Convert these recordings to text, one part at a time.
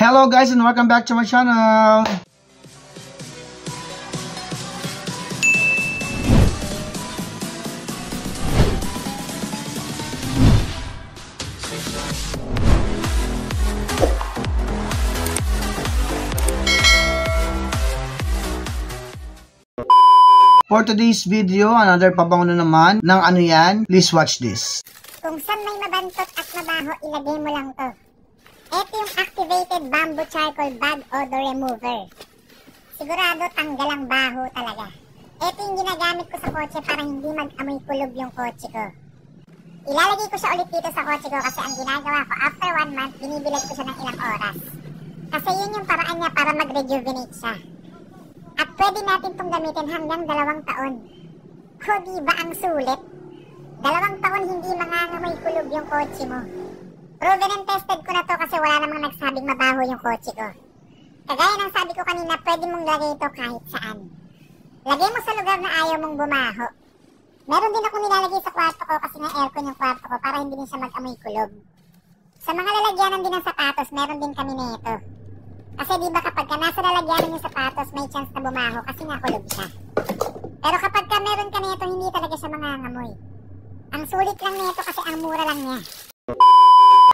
Hello guys and welcome back to my channel. For today's video, another pabango na naman ng ano yan. Please watch this. Kung saan may mabantot at mabaho, ilagay mo lang to. Ito yung activated bamboo charcoal bag odor remover. Sigurado tanggal ang baho talaga. Ito yung ginagamit ko sa kotse para hindi mag-amoy kulog yung kotse ko. Ilalagay ko siya ulit dito sa kotse ko kasi ang ginagawa ko after 1 month, binibilag ko siya ng ilang oras. Kasi yun yung paraan niya para mag-rejuvenate siya. At pwede natin itong gamitin hanggang 2 taon. O diba ang sulit? 2 taon hindi mangangamoy kulog yung kotse mo. Proven and tested ko na to kasi wala namang nagsabing mabaho yung kotse ko. Kagaya ng sabi ko kanina, pwede mong lagay ito kahit saan. Lagay mo sa lugar na ayaw mong bumaho. Meron din ako nilalagay sa kwarto ko kasi nga aircon yung kwarto ko para hindi din siya mag-amoy kulog. Sa mga lalagyanan din ng sapatos, meron din kami nito. Kasi diba kapag ka nasa lalagyanan yung sapatos, may chance na bumaho kasi nga kulog siya. Pero kapag ka meron ka nito, hindi talaga siya mangangamoy. Ang sulit lang nito kasi ang mura lang niya.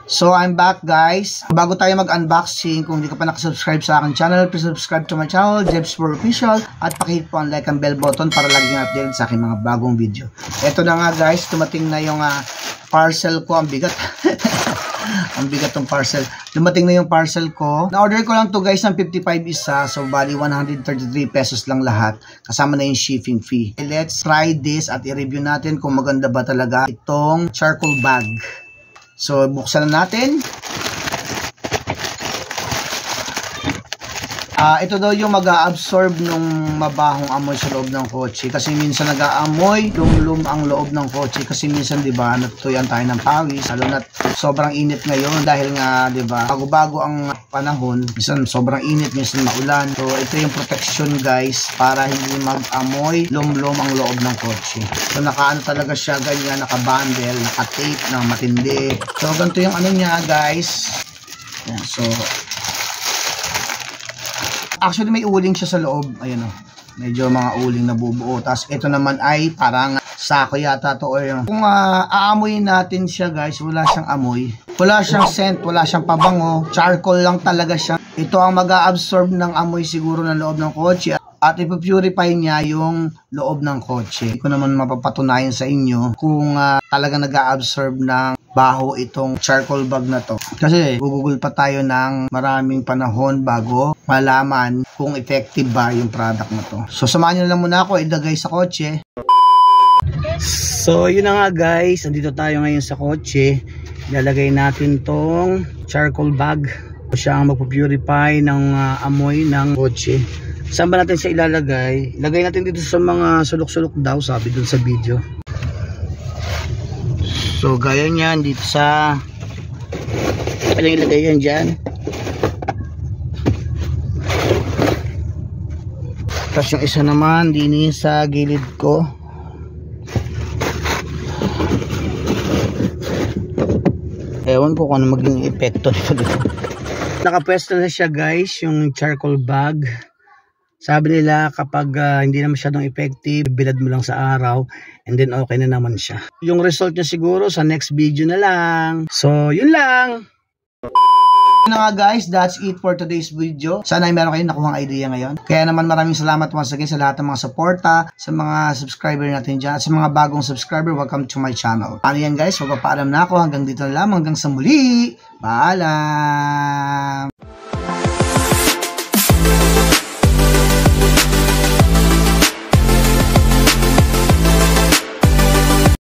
So I'm back guys. Bago tayo mag-unboxing, kung hindi ka pa nakasubscribe sa akin channel, please subscribe to my channel, Jebs4 Official, at pakihit po ang like and bell button para lagi nyo updated sa aking mga bagong video. Ito na nga guys, dumating na yung parcel ko. Ang bigat. Ang bigat tong parcel. Dumating na yung parcel ko. Na-order ko lang to guys ng 55 isa. So bali 133 pesos lang lahat. Kasama na yung shipping fee. Let's try this at i-review natin kung maganda ba talaga itong charcoal bag. So buksan na natin. Ito daw yung mag-a-absorb ng mabahong amoy sa loob ng kotse. Kasi minsan nag-aamoy, lumlum ang loob ng kotse. Kasi minsan, di ba, natutuyan tayo ng pawis. Lalo na sobrang init ngayon dahil nga, di ba, bago-bago ang panahon. Minsan sobrang init, minsan maulan. So, ito yung protection, guys, para hindi mag-amoy, lumlum ang loob ng kotse. So, nakaano talaga siya, ganyan, naka-bundle, naka-tape na matindi. So, ganito yung ano niya, guys. Yan, so, actually, may uling siya sa loob. Ayan o. Medyo mga uling na bubuo. Tapos, ito naman ay parang sako yata to. Or, kung aamoyin natin siya, guys, wala siyang amoy. Wala siyang scent, wala siyang pabango. Charcoal lang talaga siya. Ito ang mag-a-absorb ng amoy siguro ng loob ng kotse. At ipupurify niya yung loob ng kotse. Hindi ko naman mapapatunayan sa inyo kung talaga nag-a-absorb ng baho itong charcoal bag na to. Kasi gugugol pa tayo ng maraming panahon bago malaman kung effective ba yung product na to. So samahan nyo lang muna ako ilagay sa kotse. So yun na nga guys, andito tayo ngayon sa kotse. Ilalagay natin tong charcoal bag. Siya ang magpupurify ng amoy ng kotse. Saan ba natin siya ilalagay? Ilagay natin dito sa mga sulok-sulok daw, sabi dun sa video. So gaya niyan dito sa anong ilagay yan dyan. Tapos yung isa naman din sa gilid ko. Ewan ko kung ano maging epekto nito dito. Nakapwesto na siya guys, yung charcoal bag. Sabi nila kapag hindi na masyadong effective, bilad mo lang sa araw and then okay na naman siya. Yung result niya siguro sa next video na lang. So, yun lang. Yun na nga guys, that's it for today's video. Sana ay meron kayong nakuhang idea ngayon. Kaya naman maraming salamat once again sa lahat ng mga suporta, sa mga subscriber natin dyan, at sa mga bagong subscriber, welcome to my channel. Ano yan guys, magpapaalam na ako hanggang dito na lang, hanggang sa muli. Paalam!